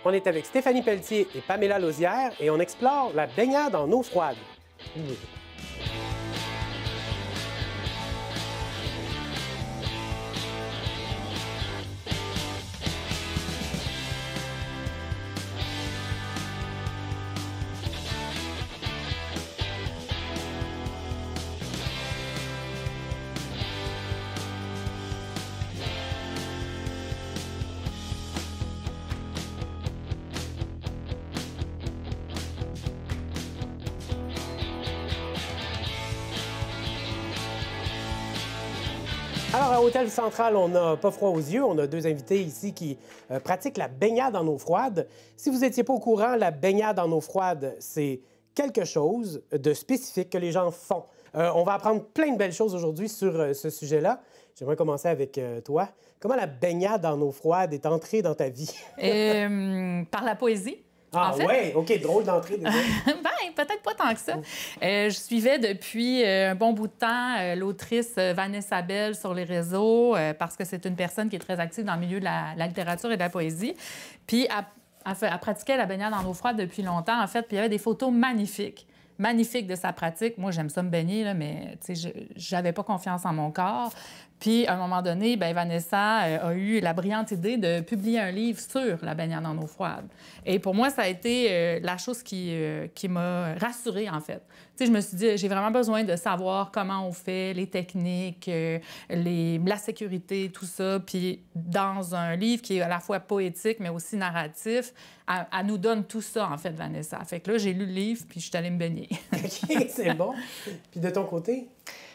On est avec Stéphanie Pelletier et Pamela Lauzière et on explore la baignade en eau froide. Oui. Alors, à Hôtel Central, on n'a pas froid aux yeux. On a deux invités ici qui pratiquent la baignade en eau froide. Si vous n'étiez pas au courant, la baignade en eau froide, c'est quelque chose de spécifique que les gens font. On va apprendre plein de belles choses aujourd'hui sur ce sujet-là. J'aimerais commencer avec toi. Comment la baignade en eau froide est entrée dans ta vie? Par la poésie. Ah, en fait. ouais, OK, drôle d'entrée. Ben, peut-être pas tant que ça. Je suivais depuis un bon bout de temps l'autrice Vanessa Bell sur les réseaux parce que c'est une personne qui est très active dans le milieu de la littérature et de la poésie. Puis, elle pratiquait la baignade en eau froide depuis longtemps, en fait. Puis, il y avait des photos magnifiques de sa pratique. Moi, j'aime ça me baigner, là, mais j'avais pas confiance en mon corps. Puis, à un moment donné, bien, Vanessa a eu la brillante idée de publier un livre sur la baignade en eau froide. Et pour moi, ça a été la chose qui m'a rassurée, en fait. Tu sais, je me suis dit, j'ai vraiment besoin de savoir comment on fait, les techniques, la sécurité, tout ça. Puis, dans un livre qui est à la fois poétique, mais aussi narratif, elle nous donne tout ça, en fait, Vanessa. Fait que là, j'ai lu le livre, puis je suis allée me baigner. OK, c'est bon. Puis de ton côté?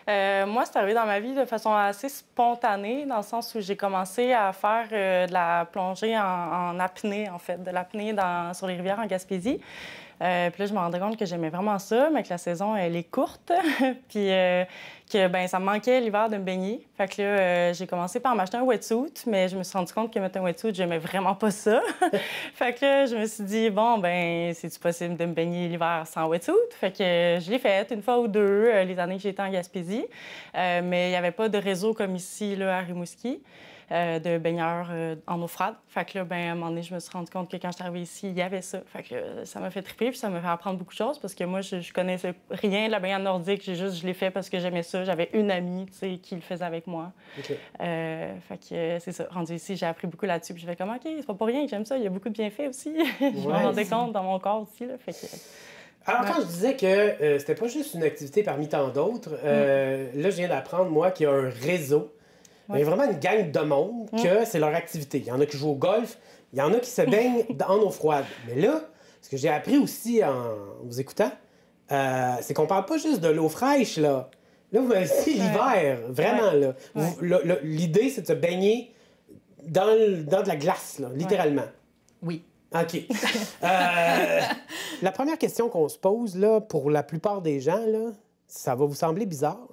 Moi, c'est arrivé dans ma vie de façon assez spontanée, dans le sens où j'ai commencé à faire de la plongée en apnée, en fait, de l'apnée sur les rivières en Gaspésie. Puis là, je me rendais compte que j'aimais vraiment ça, mais que la saison, elle est courte. Puis que, ben ça me manquait l'hiver de me baigner. Fait que là, j'ai commencé par m'acheter un wetsuit, mais je me suis rendu compte que mettre un wetsuit, j'aimais vraiment pas ça. Fait que là, je me suis dit, bon, ben c'est-tu possible de me baigner l'hiver sans wetsuit? Fait que je l'ai fait une fois ou deux les années que j'étais en Gaspésie. Mais il n'y avait pas de réseau comme ici, là, à Rimouski. De baigneurs en eau froide. Fait que là, ben, à un moment donné, je me suis rendu compte que quand je suis arrivée ici, il y avait ça. Fait que ça m'a fait triper, puis ça m'a fait apprendre beaucoup de choses parce que moi, je connaissais rien de la baignade nordique. Je l'ai fait parce que j'aimais ça. J'avais une amie, tu sais, qui le faisait avec moi. Okay. Fait que c'est ça. Rendu ici, j'ai appris beaucoup là-dessus. Puis je fais comme, OK, c'est pas pour rien que j'aime ça. Il y a beaucoup de bienfaits aussi. Je me rendais compte dans mon corps aussi, là. Fait que... Alors, quand je disais que c'était pas juste une activité parmi tant d'autres, là, je viens d'apprendre, moi, qu'il y a un réseau. Il y a vraiment une gang de monde que c'est leur activité. Il y en a qui jouent au golf, il y en a qui se baignent en eau froide. Mais là, ce que j'ai appris aussi en vous écoutant, c'est qu'on parle pas juste de l'eau fraîche, là. Là, vous m'avez dit l'hiver, vraiment, là. L'idée, c'est de se baigner dans de la glace, là, littéralement. Oui. OK. La première question qu'on se pose, là, pour la plupart des gens, là, ça va vous sembler bizarre,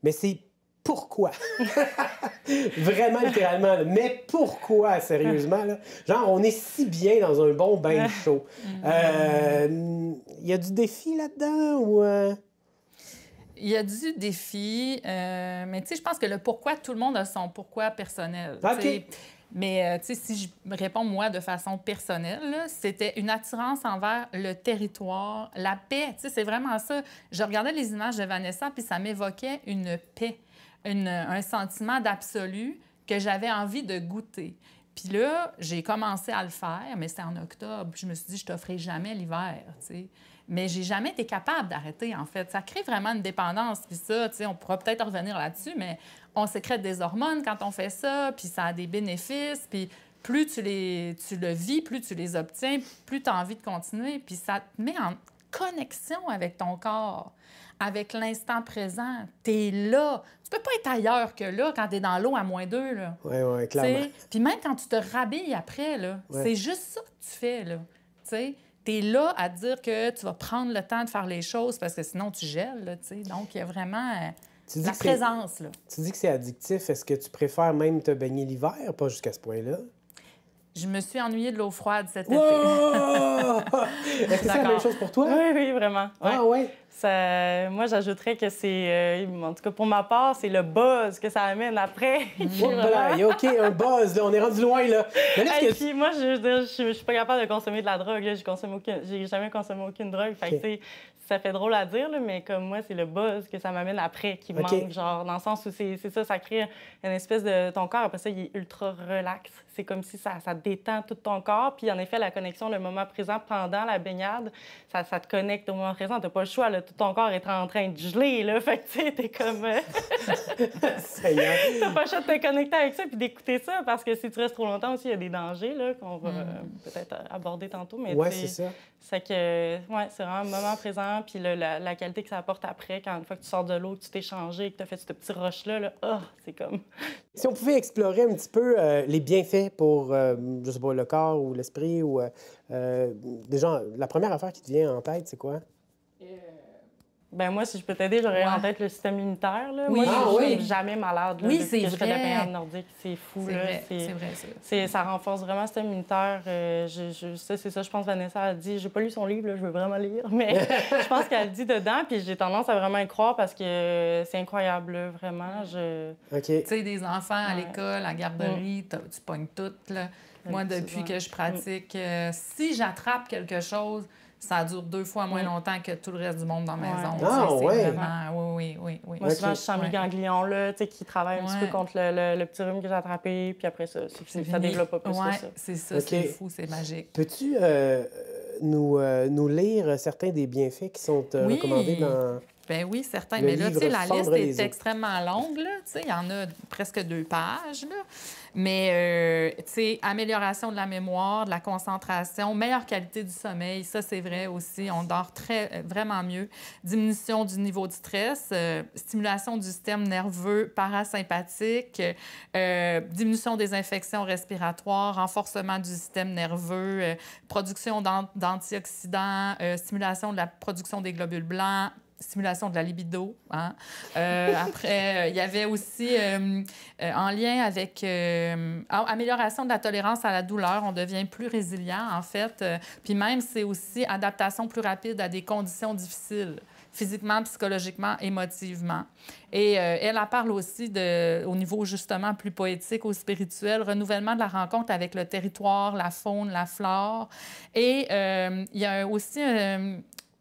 mais c'est pourquoi? Vraiment, littéralement. Là. Mais pourquoi, sérieusement? Là? Genre, on est si bien dans un bon bain chaud. Y a du défi là-dedans ou... Il y a du défi, mais tu sais, je pense que le pourquoi, tout le monde a son pourquoi personnel. OK. T'sais. Mais tu sais, si je réponds, moi, de façon personnelle, là, c'était une attirance envers le territoire, la paix. Tu sais, c'est vraiment ça. Je regardais les images de Vanessa, puis ça m'évoquait une paix. Un sentiment d'absolu que j'avais envie de goûter. Puis là, j'ai commencé à le faire, mais c'était en octobre. Je me suis dit, je t'offrirai jamais l'hiver, tu sais. Mais j'ai jamais été capable d'arrêter, en fait. Ça crée vraiment une dépendance. Puis ça, tu sais, on pourra peut-être revenir là-dessus, mais on sécrète des hormones quand on fait ça, puis ça a des bénéfices. Puis plus tu le vis, plus tu les obtiens, plus tu as envie de continuer. Puis ça te met en connexion avec ton corps, avec l'instant présent. T'es là. Tu peux pas être ailleurs que là quand t'es dans l'eau à -2, là. Oui, clairement. Puis même quand tu te rhabilles après, là, c'est juste ça que tu fais, là. Tu es là à dire que tu vas prendre le temps de faire les choses parce que sinon tu gèles, là, tu sais. Donc, il y a vraiment la présence, là. Tu dis que c'est addictif. Est-ce que tu préfères même te baigner l'hiver? Pas jusqu'à ce point-là. Je me suis ennuyée de l'eau froide cet été. Est-ce que c'est la même chose pour toi? Oui, vraiment. Ah oui? Moi, j'ajouterais que c'est, en tout cas pour ma part, c'est le buzz que ça amène après. OK, un buzz, là, on est rendu loin, là. Mais là, Puis moi, je suis pas capable de consommer de la drogue. Là. J'ai jamais consommé aucune drogue. Fait que, tu sais, ça fait drôle à dire, là, mais comme moi, c'est le buzz que ça m'amène après qui me manque. Genre, dans le sens où c'est ça, ça crée une espèce de... Ton corps, après ça, il est ultra relax. C'est comme si ça détend tout ton corps. Puis en effet, la connexion, le moment présent pendant la baignade, ça te connecte au moment présent. T'as pas le choix, là. Tout ton corps est en train de geler, là. Fait que, tu sais, t'es comme... T'as pas le choix de te connecter avec ça puis d'écouter ça, parce que si tu restes trop longtemps aussi, il y a des dangers, là, qu'on va peut-être aborder tantôt. Mais c'est ça. C'est que, c'est vraiment le moment présent, puis la qualité que ça apporte après, quand une fois que tu sors de l'eau, que tu t'es changé, que tu as fait ce petit rush-là, c'est comme... Si on pouvait explorer un petit peu les bienfaits pour, je sais pas, le corps ou l'esprit, ou déjà, la première affaire qui te vient en tête, c'est quoi? Ben moi, si je peux t'aider, j'aurais en tête le système immunitaire. Là. Oui, moi, je suis jamais malade. Là, oui, c'est vrai. Je fais de la baignade nordique. C'est fou. C'est vrai, ça. Ça renforce vraiment le système immunitaire. C'est ça, je pense, Vanessa a dit. J'ai pas lu son livre, là, je veux vraiment lire, mais je pense qu'elle le dit dedans, puis j'ai tendance à vraiment y croire parce que c'est incroyable, là, vraiment. Tu sais, des enfants à l'école, à la garderie, tu pognes tout. Là. Moi, depuis que je pratique, si j'attrape quelque chose, ça dure 2 fois moins longtemps que tout le reste du monde dans la maison. Vraiment... Oui. Moi, souvent, je sens mes ganglions là, qui travaillent un petit peu contre le petit rhume que j'ai attrapé, puis après ça, ça développe pas plus que ça. C'est ça, c'est fou, c'est magique. Peux-tu nous lire certains des bienfaits qui sont recommandés dans... Ben oui, certains. Mais là, tu sais, la liste est extrêmement longue, là. Tu sais, il y en a presque 2 pages, là. Mais, tu sais, amélioration de la mémoire, de la concentration, meilleure qualité du sommeil, ça, c'est vrai aussi. On dort vraiment mieux. Diminution du niveau de stress, stimulation du système nerveux parasympathique, diminution des infections respiratoires, renforcement du système nerveux, production d'antioxydants, stimulation de la production des globules blancs, stimulation de la libido. Hein? Après, il y avait aussi, en lien avec amélioration de la tolérance à la douleur, on devient plus résilient, en fait. Puis même, c'est aussi adaptation plus rapide à des conditions difficiles, physiquement, psychologiquement, émotivement. Et elle parle aussi au niveau, justement, plus poétique ou spirituel, renouvellement de la rencontre avec le territoire, la faune, la flore. Et il y a aussi...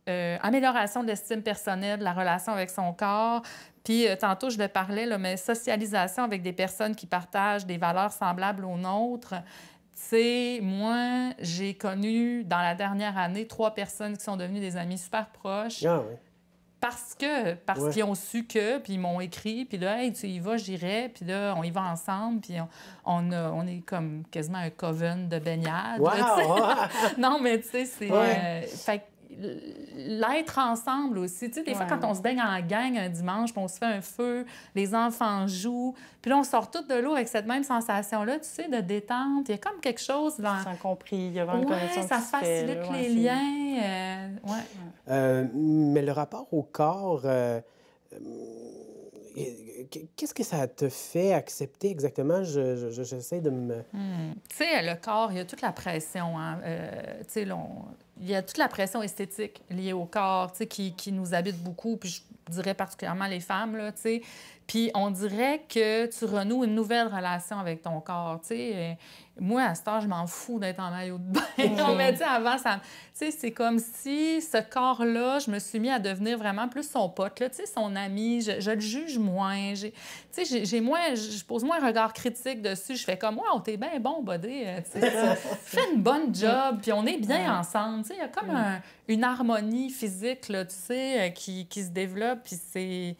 amélioration de l'estime personnelle, de la relation avec son corps. Puis, tantôt, je le parlais, là, mais socialisation avec des personnes qui partagent des valeurs semblables aux nôtres. Tu sais, moi, j'ai connu, dans la dernière année, 3 personnes qui sont devenues des amis super proches. Ah, oui. Parce qu'ils ont su que, puis ils m'ont écrit, puis là, hey, tu y vas, j'irai, puis là, on y va ensemble, puis on est comme quasiment un coven de baignade. Wow! Là, non, mais tu sais, c'est... fait l'être ensemble aussi. Tu sais, des fois, quand on se baigne en gang un dimanche, puis on se fait un feu, les enfants jouent, puis là, on sort tous de l'eau avec cette même sensation-là, tu sais, de détente. Il y a comme quelque chose dans... Sans compris, il y a vraiment une connexion ça facilite les liens. Mais le rapport au corps... qu'est-ce que ça te fait accepter exactement? J'essaie de me... Tu sais, le corps, il y a toute la pression. Hein? Tu sais, il y a toute la pression esthétique liée au corps, tu sais, qui nous habite beaucoup, puis je dirais particulièrement les femmes, là, tu sais. Puis on dirait que tu renoues une nouvelle relation avec ton corps, tu sais. Moi, à cet âge, je m'en fous d'être en maillot de bain. On m'a dit avant, tu sais, c'est comme si ce corps-là, je me suis mis à devenir vraiment plus son pote, là, tu sais, son ami. Je le juge moins. Tu sais, je pose moins un regard critique dessus. Je fais comme, wow, t'es bien bon, buddy. Tu fais une bonne job, puis on est bien ensemble. Tu sais, il y a comme une harmonie physique, là, tu sais, qui se développe, puis c'est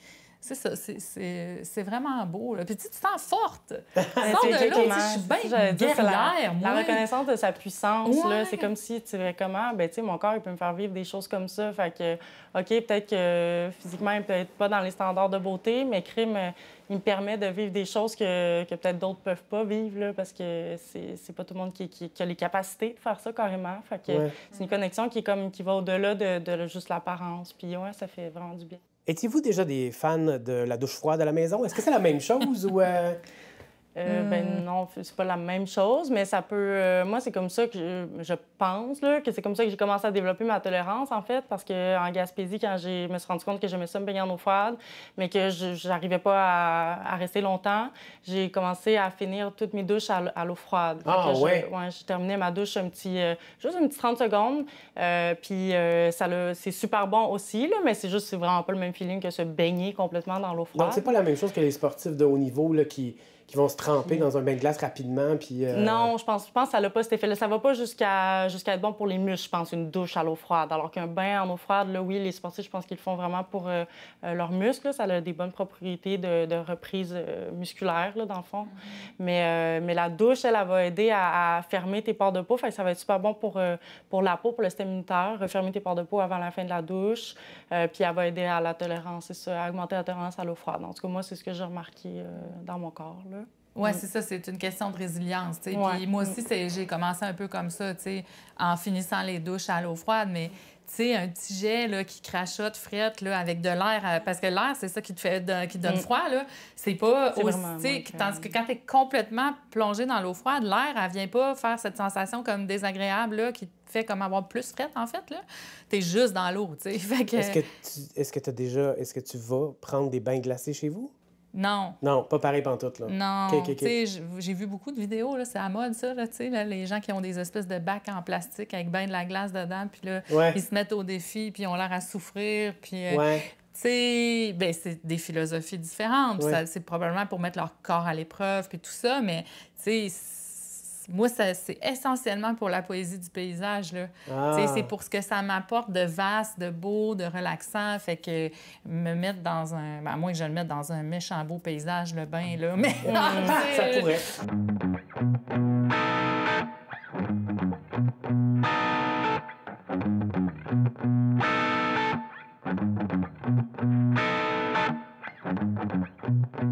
ça, c'est vraiment beau. Là. Puis tu te sens forte. Sors de là, je suis bien guerrière, moi. La reconnaissance de sa puissance, là, c'est comme si tu dirais comment, ben tu sais, mon corps, il peut me faire vivre des choses comme ça. Fait que, OK, peut-être que physiquement, il peut être pas dans les standards de beauté, mais crime, il me permet de vivre des choses que peut-être d'autres peuvent pas vivre, là, parce que c'est pas tout le monde qui a les capacités de faire ça carrément. Fait que c'est une connexion qui va au-delà de juste l'apparence. Puis ça fait vraiment du bien. Étiez-vous déjà des fans de la douche froide à la maison? Est-ce que c'est la même chose ou... Ben non, c'est pas la même chose, mais ça peut... moi, c'est comme ça que je pense, là, que c'est comme ça que j'ai commencé à développer ma tolérance, en fait, parce qu'en Gaspésie, quand je me suis rendu compte que j'aimais ça me baigner en eau froide, mais que je n'arrivais pas à rester longtemps, j'ai commencé à finir toutes mes douches à l'eau froide. Ah, ouais? Ouais, j'ai terminé ma douche juste une petite 30 secondes, puis c'est super bon aussi, là, mais c'est vraiment pas le même feeling que se baigner complètement dans l'eau froide. Donc, c'est pas la même chose que les sportifs de haut niveau là, qui vont se tremper dans un bain de glace rapidement. Puis, Non, je pense que ça n'a pas cet effet-là. Ça va pas jusqu'à être bon pour les muscles, je pense, une douche à l'eau froide. Alors qu'un bain en eau froide, là, oui, les sportifs, je pense qu'ils le font vraiment pour leurs muscles. Là. Ça a des bonnes propriétés de reprise musculaire, là, dans le fond. Mais la douche, elle va aider à fermer tes pores de peau. Fait que ça va être super bon pour la peau, pour le système immunitaire. Refermer tes pores de peau avant la fin de la douche. Puis elle va aider à la tolérance, c'est ça, à augmenter la tolérance à l'eau froide. En tout cas, moi, c'est ce que j'ai remarqué dans mon corps, là. Oui, c'est ça, c'est une question de résilience. Ouais. Puis moi aussi, j'ai commencé un peu comme ça, en finissant les douches à l'eau froide, mais un petit jet là, qui crachote, frette, là, avec de l'air, parce que l'air, c'est ça qui te donne froid, là. C'est pas aussi... Tandis que quand tu es complètement plongé dans l'eau froide, l'air, elle vient pas faire cette sensation comme désagréable, là, qui te fait comme avoir plus frette, en fait, là. T'es juste dans l'eau, tu sais. Fait que... Est-ce que tu vas prendre des bains glacés chez vous? Non. Non, pas pareil pantoute, là. Non. OK. Tu sais, j'ai vu beaucoup de vidéos, là, c'est à mode, ça, là, tu sais, là, les gens qui ont des espèces de bacs en plastique avec ben de la glace dedans, puis là, ils se mettent au défi, puis ils ont l'air à souffrir, puis... tu sais, ben c'est des philosophies différentes. C'est probablement pour mettre leur corps à l'épreuve, puis tout ça, mais, tu sais, moi, c'est essentiellement pour la poésie du paysage, là. C'est pour ce que ça m'apporte de vaste, de beau, de relaxant. Fait que me mettre dans un... Ben, à moins que je le mette dans un méchant beau paysage, le bain, là. Mais ça pourrait.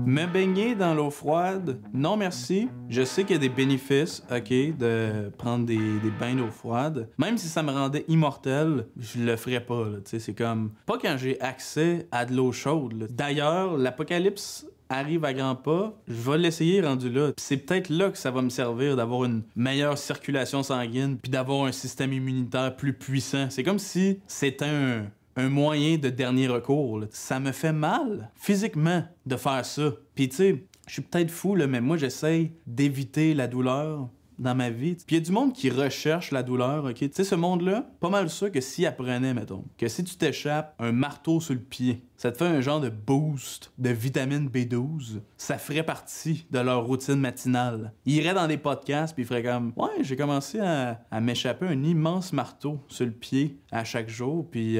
Me baigner dans l'eau froide, non merci. Je sais qu'il y a des bénéfices, OK, de prendre des bains d'eau froide. Même si ça me rendait immortel, je le ferais pas, là. Tu sais, c'est comme... Pas quand j'ai accès à de l'eau chaude, là. D'ailleurs, l'apocalypse arrive à grands pas, je vais l'essayer rendu là. Puis c'est peut-être là que ça va me servir d'avoir une meilleure circulation sanguine puis d'avoir un système immunitaire plus puissant. C'est comme si c'était un moyen de dernier recours, là. Ça me fait mal, physiquement, de faire ça. Puis tu sais, je suis peut-être fou, là, mais moi, j'essaye d'éviter la douleur dans ma vie. Puis il y a du monde qui recherche la douleur, OK? Tu sais, ce monde-là, pas mal sûr que s'il apprenait, mettons, que si tu t'échappes un marteau sur le pied, ça te fait un genre de boost de vitamine B12, ça ferait partie de leur routine matinale. Ils iraient dans des podcasts puis ils feraient comme « Ouais, j'ai commencé à m'échapper un immense marteau sur le pied à chaque jour, puis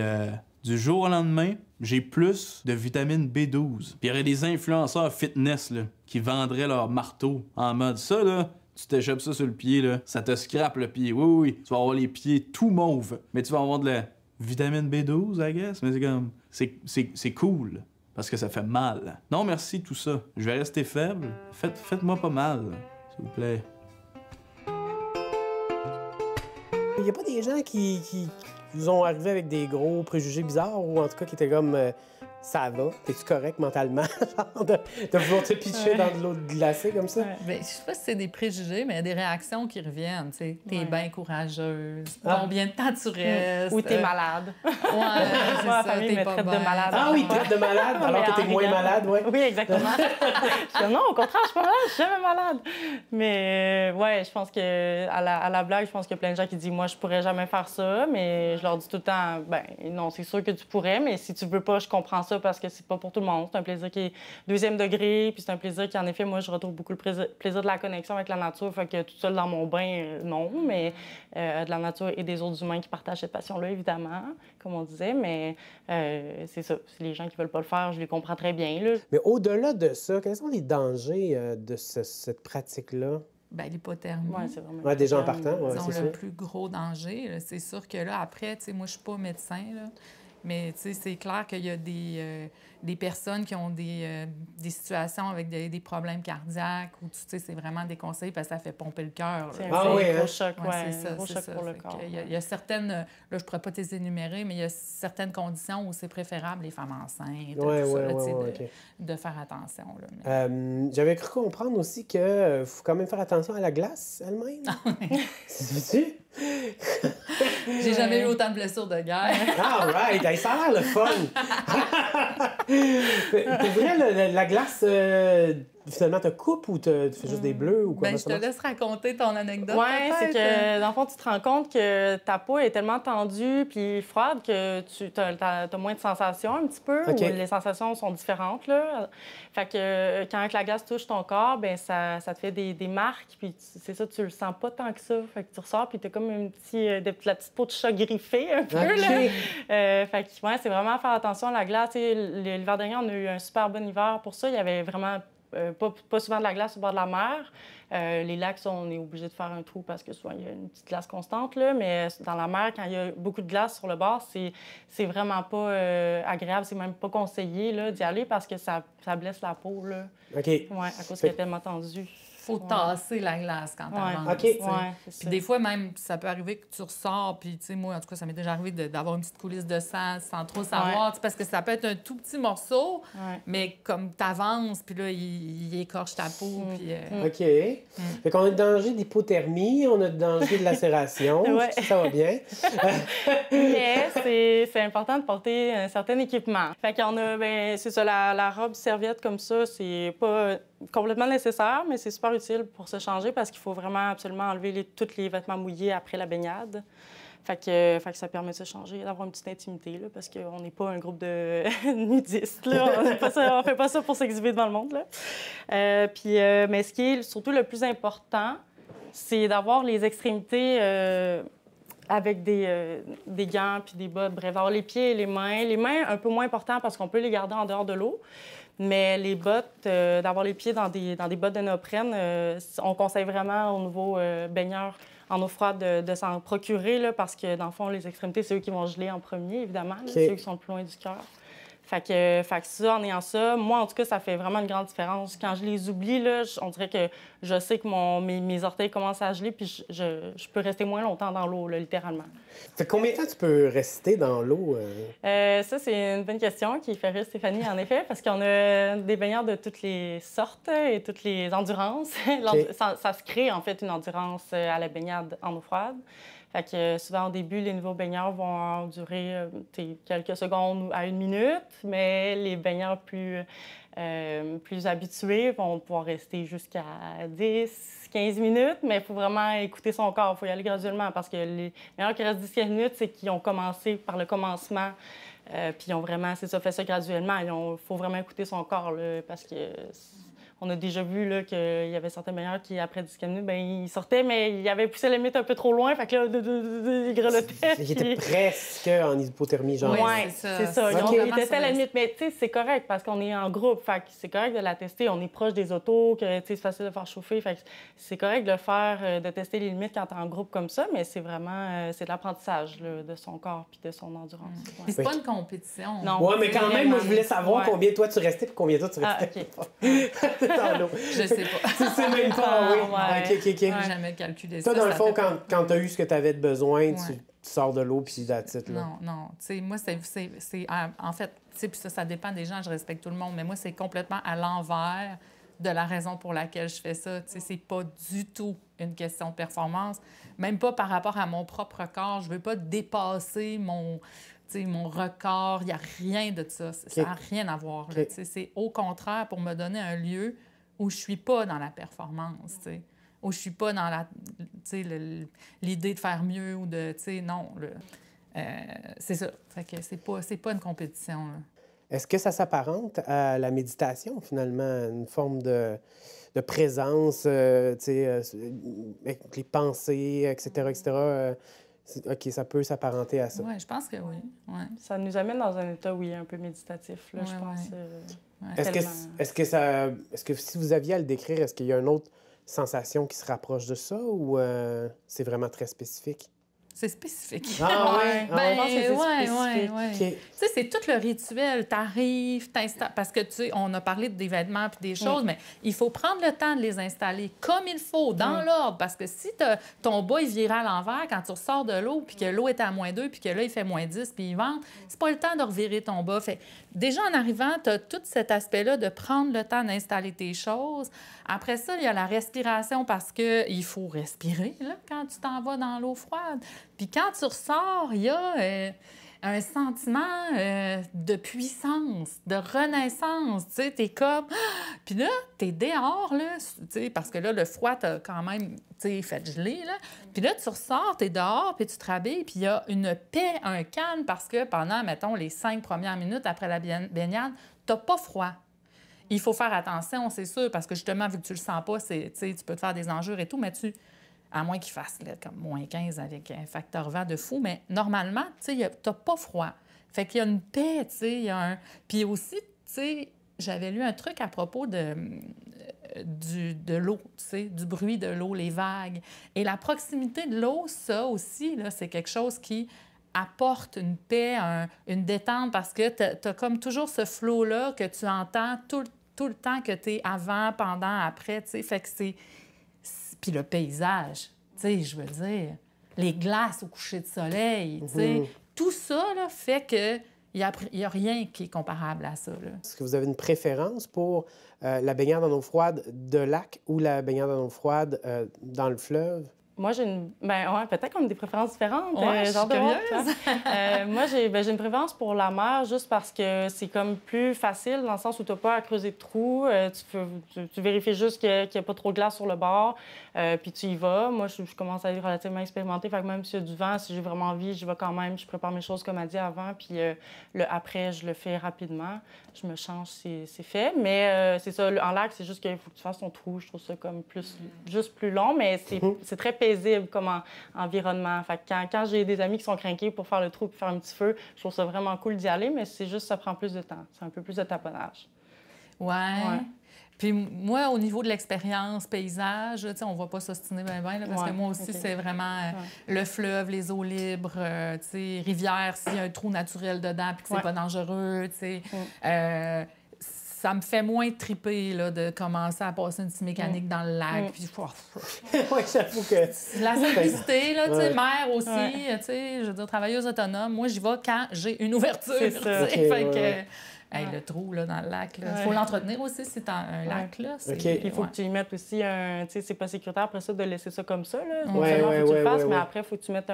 du jour au lendemain, j'ai plus de vitamine B12. » Puis il y aurait des influenceurs fitness là, qui vendraient leur marteau en mode « Ça, là, tu t'échappes ça sur le pied, là, ça te scrape le pied. Oui, tu vas avoir les pieds tout mauves, mais tu vas avoir de la vitamine B12, I guess. Mais c'est comme... C'est cool, parce que ça fait mal. Non, merci, tout ça. Je vais rester faible. Faites-moi pas mal, s'il vous plaît. Il n'y a pas des gens qui vous ont arrivé avec des gros préjugés bizarres, ou en tout cas qui étaient comme ça va, t'es-tu correct mentalement, genre de vouloir te pitcher dans de l'eau glacée comme ça? Bien, je sais pas si c'est des préjugés, mais il y a des réactions qui reviennent, tu sais. T'es bien courageuse, combien de temps tu restes? Ou t'es malade. Ouais, c'est Ma ça, famille t'es me pas traite bien. de malade. Ah oui, traite de malade, alors que t'es moins malade, ouais. Oui, exactement. Je dis, non, au contraire, je suis pas malade, je suis jamais malade. Mais ouais, je pense que à la blague, je pense qu'il y a plein de gens qui disent, moi, je pourrais jamais faire ça, mais je leur dis tout le temps, ben non, c'est sûr que tu pourrais, mais si tu veux pas, je comprends ça parce que c'est pas pour tout le monde. C'est un plaisir qui est deuxième degré, puis c'est un plaisir qui, en effet, moi, je retrouve beaucoup le plaisir de la connexion avec la nature. Fait que tout seul dans mon bain, non, mais de la nature et des autres humains qui partagent cette passion-là, évidemment, comme on disait. Mais c'est ça. Si les gens qui veulent pas le faire, je les comprends très bien, là. Mais au-delà de ça, quels sont les dangers de cette pratique-là? Bien, l'hypothermie. Ouais, c'est vraiment. Ouais, déjà en partant, ouais, Disons, c'est le ça. plus gros danger. C'est sûr que là, après, tu sais, moi, je suis pas médecin, là. Mais c'est clair qu'il y a des personnes qui ont des situations avec des problèmes cardiaques ou c'est vraiment déconseillé parce que ça fait pomper le cœur. C'est Ah oui, un gros hein? choc, Ouais, c'est un gros c'est choc ça. pour le Fait corps. qu'il y a certaines, là, je ne pourrais pas te les énumérer, mais il y a certaines conditions où c'est préférable, les femmes enceintes, Ouais, tout ça, là, ouais, OK. de faire attention. Là, mais... J'avais cru comprendre aussi qu'il faut quand même faire attention à la glace elle-même. C'est-tu? J'ai jamais eu autant de blessures de guerre. All right! Hey, ça a l'air le fun! Pour vrai, la glace, finalement, te coupe ou tu fais juste des bleus ou quoi? Ben, je te laisse raconter ton anecdote. Oui, c'est peut-être. que, dans le fond, tu te rends compte que ta peau est tellement tendue puis froide que tu as moins de sensations un petit peu, OK. ou les sensations sont différentes, là. Fait que quand la glace touche ton corps, ben ça te fait des marques, puis c'est ça, tu le sens pas tant que ça. Fait que tu ressors, puis t'as comme la petite peau de chat griffée, un peu, OK. là. Fait que, ouais, c'est vraiment faire attention à la glace. T'sais, l'hiver dernier, on a eu un super bon hiver pour ça. Il y avait vraiment pas souvent de la glace au bord de la mer. Les lacs, on est obligé de faire un trou parce que souvent, il y a une petite glace constante. Là, mais dans la mer, quand il y a beaucoup de glace sur le bord, c'est vraiment pas agréable. C'est même pas conseillé là, d'y aller parce que ça blesse la peau. Là. OK. Ouais, à cause qu'elle est tellement tendue. Faut tasser la glace quand t'avances. OK. tu sais. C'est Puis des fois, même, ça peut arriver que tu ressors, puis, tu sais, moi, en tout cas, ça m'est déjà arrivé d'avoir une petite coulisse de sang sans trop savoir, tu sais, parce que ça peut être un tout petit morceau, mais comme t'avances, puis là, il écorche ta peau, puis... OK. Fait qu'on a le danger d'hypothermie, on a le danger de lacération. Ouais. Ça va bien. Mais c'est important de porter un certain équipement. Fait qu'on a, ben, c'est ça, la robe serviette comme ça, c'est pas complètement nécessaire, mais c'est super utile pour se changer parce qu'il faut vraiment absolument enlever tous les vêtements mouillés après la baignade. Fait que ça permet de se changer, d'avoir une petite intimité, là, parce qu'on n'est pas un groupe de nudistes. Là. On fait pas ça pour s'exhiber devant le monde. Là. Mais ce qui est surtout le plus important, c'est d'avoir les extrémités avec des gants puis des bottes. Bref, avoir les pieds et les mains. Les mains, un peu moins important parce qu'on peut les garder en dehors de l'eau. Mais les bottes, d'avoir les pieds dans des bottes de néoprène, on conseille vraiment au nouveau baigneur en eau froide de s'en procurer, là, parce que, dans le fond, les extrémités, c'est eux qui vont geler en premier, évidemment. Là. C'est eux qui sont le plus loin du cœur. Fait que ça, en ayant ça, moi, en tout cas, ça fait vraiment une grande différence. Quand je les oublie, là, on dirait que je sais que mes orteils commencent à geler, puis je peux rester moins longtemps dans l'eau, là, littéralement. Fait combien de temps tu peux rester dans l'eau? Ça, c'est une bonne question qui fait rire Stéphanie, en effet, parce qu'on a des baigneurs de toutes les sortes et toutes les endurances. Okay. Ça se crée, en fait, une endurance à la baignade en eau froide. Fait que souvent, au début, les nouveaux baigneurs vont durer quelques secondes à 1 minute, mais les baigneurs plus habitués vont pouvoir rester jusqu'à 10, 15 minutes, mais il faut vraiment écouter son corps. Il faut y aller graduellement parce que les baigneurs qui restent 10-15 minutes, c'est qu'ils ont commencé par le commencement, puis ils ont vraiment, c'est ça, fait ça graduellement. Il faut vraiment écouter son corps là, parce que... On a déjà vu là, qu'il y avait certains baigneurs qui, après 10 minutes, ben, ils sortaient, mais ils avaient poussé la limite un peu trop loin. Fait que là, ils grelottaient. Ils étaient presque en hypothermie, genre. Oui, c'est ça. Okay. Ils testaient la limite. Mais tu sais, c'est correct parce qu'on est en groupe. Fait que c'est correct de la tester. On est proche des autos, que c'est facile de faire chauffer. Fait que c'est correct de le faire, de tester les limites quand tu es en groupe comme ça, mais c'est vraiment c'est de l'apprentissage là, de son corps puis de son endurance. Puis c'est pas une compétition. Non. Ouais, mais quand même, moi, je voulais savoir combien toi tu restais et combien toi tu restais. Ah, OK. Dans l'eau. Je sais pas. Tu sais même pas, oui. Ouais. OK. J'ai jamais calculé ça. Toi, dans le fond, fait... quand tu as eu ce que tu avais de besoin, tu sors de l'eau puis that's it, là. Non. Tu sais, moi, c'est en fait, tu sais, puis ça dépend des gens, je respecte tout le monde, mais moi, c'est complètement à l'envers de la raison pour laquelle je fais ça. Tu sais, c'est pas du tout une question de performance, même pas par rapport à mon propre corps. Je veux pas dépasser mon record. Il n'y a rien de ça. Ça n'a rien à voir. Là, c'est au contraire pour me donner un lieu où je suis pas dans la performance, où je suis pas dans l'idée de faire mieux ou de... Non, c'est ça. Fait que c'est pas une compétition. Là. Est-ce que ça s'apparente à la méditation, finalement? Une forme de présence, avec les pensées, etc., OK, ça peut s'apparenter à ça. Oui, je pense que oui. Ouais. Ça nous amène dans un état, oui, un peu méditatif, là, je pense. Est-ce que si vous aviez à le décrire, est-ce qu'il y a une autre sensation qui se rapproche de ça ou c'est vraiment très spécifique? C'est spécifique. Ah ouais? Ben, je pense que c'est ouais. OK. Tu sais, c'est tout le rituel. T'arrives, t'installes... Parce que, tu sais, on a parlé des vêtements puis des choses, mais il faut prendre le temps de les installer comme il faut, dans l'ordre. Parce que si ton bas, il vire à l'envers quand tu ressors de l'eau, puis que l'eau est à -2, puis que là, il fait -10, puis il vente, c'est pas le temps de revirer ton bas. Fait déjà, en arrivant, t'as tout cet aspect-là de prendre le temps d'installer tes choses. Après ça, il y a la respiration parce qu'il faut respirer, là, quand tu t'en vas dans l'eau froide. Puis quand tu ressors, il y a un sentiment de puissance, de renaissance. Tu sais, t'es comme... Puis là, t'es dehors, là, tu sais, parce que là, le froid t'a quand même, tu sais, fait geler, là. Puis là, tu ressors, t'es dehors, puis tu te rhabilles, puis il y a une paix, un calme, parce que pendant, mettons, les 5 premières minutes après la baignade, t'as pas froid. Il faut faire attention, c'est sûr, parce que justement, vu que tu le sens pas, tu peux te faire des enjeux et tout, mais à moins qu'il fasse là, comme -15 avec un facteur vent de fou, mais normalement, tu sais, t'as pas froid. Fait qu'il y a une paix, tu sais, il y a un... Puis aussi, tu sais, j'avais lu un truc à propos de l'eau, tu sais, du bruit de l'eau, les vagues. Et la proximité de l'eau, ça aussi, là, c'est quelque chose qui apporte une paix, une détente, parce que t'as comme toujours ce flot-là que tu entends tout le temps que t'es avant, pendant, après, tu sais. Fait que c'est... Puis le paysage, tu sais, je veux dire, les glaces au coucher de soleil, tu sais, tout ça, là, fait que il y a rien qui est comparable à ça, là. Est-ce que vous avez une préférence pour la baignade en eau froide de lac ou la baignade en eau froide dans le fleuve? Moi, j'ai une... Ben ouais, peut-être qu'on a des préférences différentes. Ouais, je suis curieuse. Moi, j'ai une préférence pour la mer juste parce que c'est comme plus facile dans le sens où tu n'as pas à creuser de trous. Tu vérifies juste qu'il n'y a pas trop de glace sur le bord, puis tu y vas. Moi, je commence à être relativement expérimentée. Fait que même s'il y a du vent, si j'ai vraiment envie, j'y vais quand même. Je prépare mes choses comme elle dit avant, puis le après, je le fais rapidement. Je me change, c'est fait. Mais c'est ça, en lac, c'est juste qu'il faut que tu fasses ton trou. Je trouve ça comme juste plus long, mais c'est très paisible comme environnement. Fait que quand j'ai des amis qui sont crinqués pour faire le trou et faire un petit feu, je trouve ça vraiment cool d'y aller, mais c'est juste ça prend plus de temps. C'est un peu plus de taponnage. Ouais. Puis moi, au niveau de l'expérience paysage, tu sais, on va pas s'ostiner bien, parce que moi aussi, c'est vraiment le fleuve, les eaux libres, tu sais, rivière, s'il y a un trou naturel dedans puis que c'est pas dangereux, tu sais. Ça me fait moins triper là, de commencer à passer une petite mécanique dans le lac. Puis, Oui, j'avoue que... La simplicité, là, tu sais, mère aussi, tu sais, je veux dire, travailleuse autonome. Moi, j'y vais quand j'ai une ouverture. C'est ça. Okay, le trou là, dans le lac, il faut l'entretenir aussi, c'est un lac. Là, Il faut que tu y mettes aussi un... Tu sais, c'est pas sécuritaire après ça de laisser ça comme ça. Là. Faut que tu le fasses, mais après, il faut que tu mettes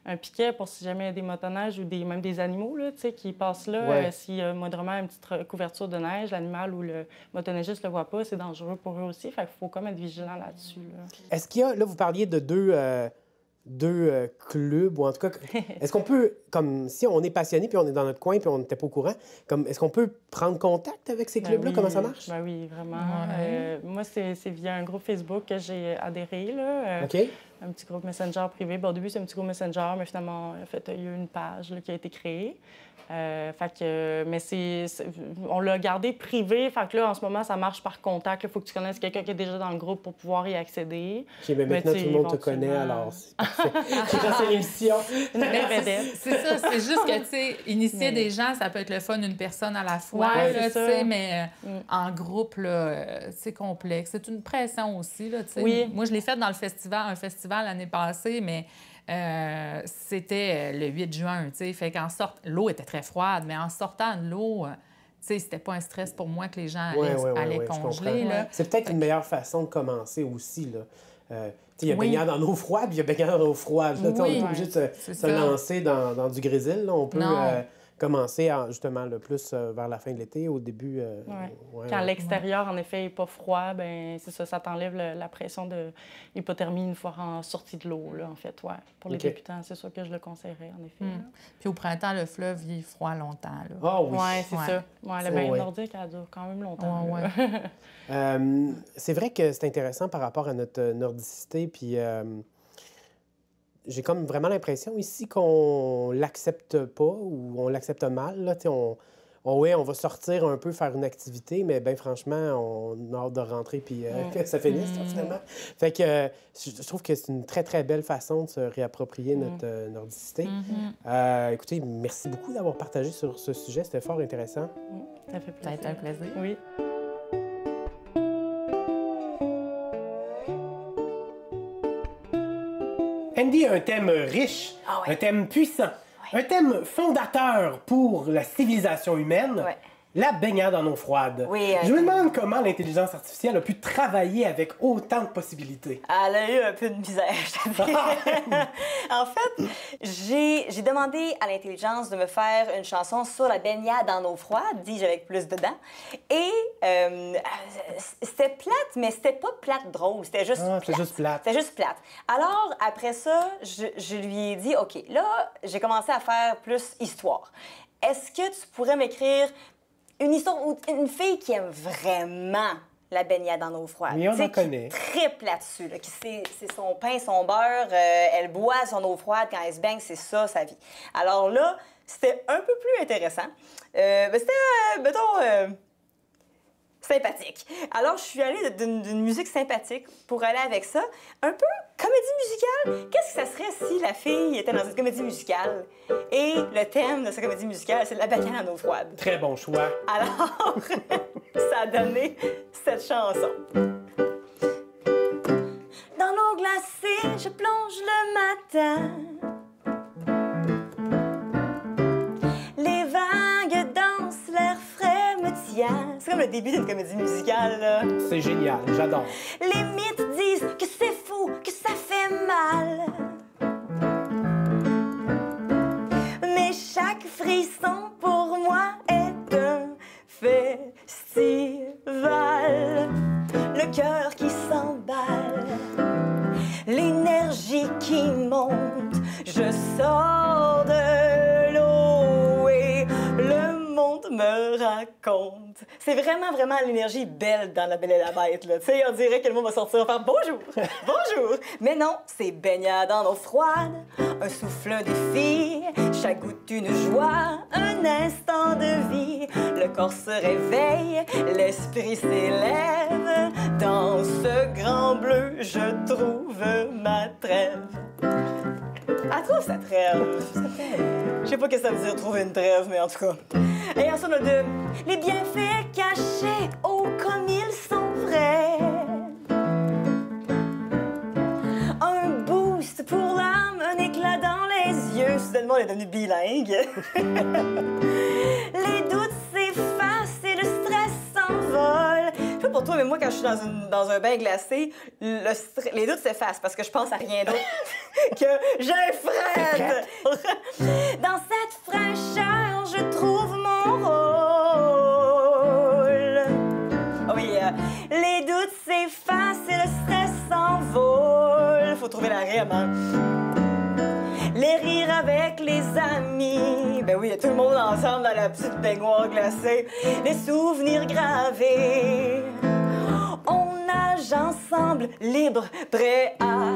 un piquet pour si jamais il y a des motoneiges ou même des animaux là, tu sais, qui passent là. S'il y a moindrement une petite couverture de neige, l'animal ou le motoneigiste ne le voit pas, c'est dangereux pour eux aussi. Fait qu'il faut comme être vigilant là-dessus. Là. Est-ce qu'il y a... Là, vous parliez de deux clubs, ou en tout cas, est-ce qu'on peut, comme si on est passionné puis on est dans notre coin puis on n'était pas au courant, comme est-ce qu'on peut prendre contact avec ces clubs-là? Comment ça marche? Ben oui, vraiment. Moi, c'est via un groupe Facebook que j'ai adhéré. Là, OK. Un petit groupe Messenger privé. Bon, au début, c'est un petit groupe Messenger, mais finalement, en fait, il y a eu une page là, qui a été créée. Mais on l'a gardé privé. Fait que là, en ce moment, ça marche par contact. Il faut que tu connaisses quelqu'un qui est déjà dans le groupe pour pouvoir y accéder. OK, mais maintenant, tout le monde te connaît, alors c'est parfait. C'est l'émission. C'est ça, c'est juste que, tu sais, initier des gens, ça peut être le fun, une personne à la fois, là, tu sais, mais en groupe, là, c'est complexe. C'est une pression aussi, là, tu sais. Oui. Moi, je l'ai fait dans un festival l'année passée, mais c'était le 8 juin, tu sais. Fait qu'en sortant, l'eau était très froide, mais en sortant de l'eau, tu sais, c'était pas un stress pour moi que les gens allaient congeler, là. C'est peut-être une meilleure façon de commencer aussi, là. Il y a baignade en eau froide, puis il y a baignade en eau froide. Là, on n'est pas obligé de se lancer dans du grésil. Là. On peut commencer justement le plus vers la fin de l'été, au début. Quand l'extérieur, en effet, n'est pas froid, ben c'est ça t'enlève la pression de l'hypothermie une fois en sortie de l'eau, là, en fait. Ouais. Pour les débutants, c'est sûr que je le conseillerais, en effet. Puis au printemps, le fleuve, il est froid longtemps. Là. Ah oui! Oui, c'est ça. Ouais, le bain nordique, elle dure quand même longtemps. C'est vrai que c'est intéressant par rapport à notre nordicité, puis j'ai comme vraiment l'impression ici qu'on l'accepte pas ou on l'accepte mal. Là, oh oui, on va sortir un peu, faire une activité, mais ben franchement, on a hâte de rentrer puis que ça finisse, finalement. Fait que je trouve que c'est une très, très belle façon de se réapproprier notre nordicité. Écoutez, merci beaucoup d'avoir partagé sur ce sujet. C'était fort intéressant. Ça fait Ça a plaisir. été un plaisir. Oui. Andy a un thème riche, un thème puissant, un thème fondateur pour la civilisation humaine, la baignade en eau froide. Oui, Je me demande comment l'intelligence artificielle a pu travailler avec autant de possibilités. Elle a eu un peu de misère, je t'avoue. En fait, j'ai demandé à l'intelligence de me faire une chanson sur la baignade en eau froide, dis-je avec plus dedans. Et c'était plate, mais c'était pas plate drôle, c'était juste plate. C'était juste plate. C'était juste plate. Alors, après ça, je lui ai dit, OK, là, j'ai commencé à faire plus histoire. Est-ce que tu pourrais m'écrire une histoire où une fille qui aime vraiment la baignade en eau froide? Oui, on en qui connaît. est très plate dessus, là, c'est son pain, son beurre, elle boit son eau froide quand elle se baigne, c'est ça, sa vie. Alors là, c'était un peu plus intéressant. C'était, mettons, sympathique. Alors, je suis allée d'une musique sympathique pour aller avec ça. Un peu comédie musicale. Qu'est-ce que ça serait si la fille était dans une comédie musicale et le thème de sa comédie musicale, c'est la baignade en eau froide? Très bon choix. Alors, ça a donné cette chanson. Dans l'eau glacée, je plonge le matin. Les vagues dansent, l'air frais me tient. C'est comme le début d'une comédie musicale, là. C'est génial, j'adore. Les mythes disent que c'est fou, que ça fait mal. Mais chaque frisson pour moi est un festival. Le cœur qui s'emballe, l'énergie qui monte. Je sors de l'eau et le monde me raconte. C'est vraiment, vraiment l'énergie belle dans La Belle et la Bête, là. Tu sais, on dirait que le monde va sortir et faire « Bonjour! Bonjour! » Mais non, c'est baignade en eau froide, un souffle, un défi, chaque goutte une joie, un instant de vie. Le corps se réveille, l'esprit s'élève. Dans ce grand bleu, je trouve ma trêve. Elle trouve sa trêve. Je sais pas ce que ça veut dire trouver une trêve, mais en tout cas. Et ensuite, on a de les bienfaits cachés, oh, comme ils sont vrais. Un boost pour l'âme, un éclat dans les yeux. Soudainement, on est devenu bilingue. Les doutes s'effacent et le stress s'envole. Je sais pas pour toi, mais moi, quand je suis dans un bain glacé, les doutes s'effacent parce que je pense à rien d'autre que j'ai frette. Dans cette fraîcheur, je trouve mon rôle. Oh oui, les doutes s'effacent et le stress s'envole. Faut trouver la rime, hein? Les rires avec les amis. Ben oui, il y a tout le monde ensemble dans la petite baignoire glacée. Les souvenirs gravés. On nage ensemble, libre, prêt à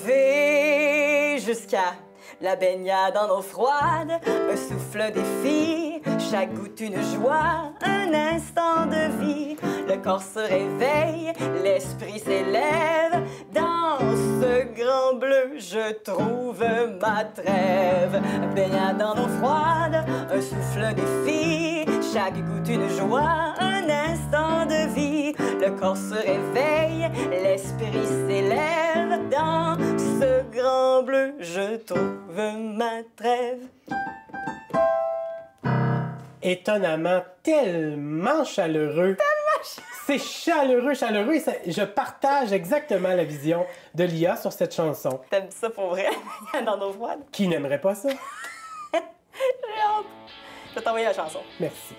rêver. Jusqu'à la baignade en eau froide, un souffle défi, chaque goutte une joie, un instant de vie. Le corps se réveille, l'esprit s'élève. Dans ce grand bleu, je trouve ma trêve. Baignade en eau froide, un souffle défi, chaque goutte une joie, un instant de vie. Le corps se réveille, l'esprit s'élève. Dans ce grand bleu, je trouve ma trêve. Étonnamment, tellement chaleureux. C'est chaleureux, chaleureux. Et je partage exactement la vision de Lia sur cette chanson. T'aimes ça pour vrai? Dans l'eau froide? Qui n'aimerait pas ça? J'ai hâte. Je vais t'envoyer la chanson. Merci.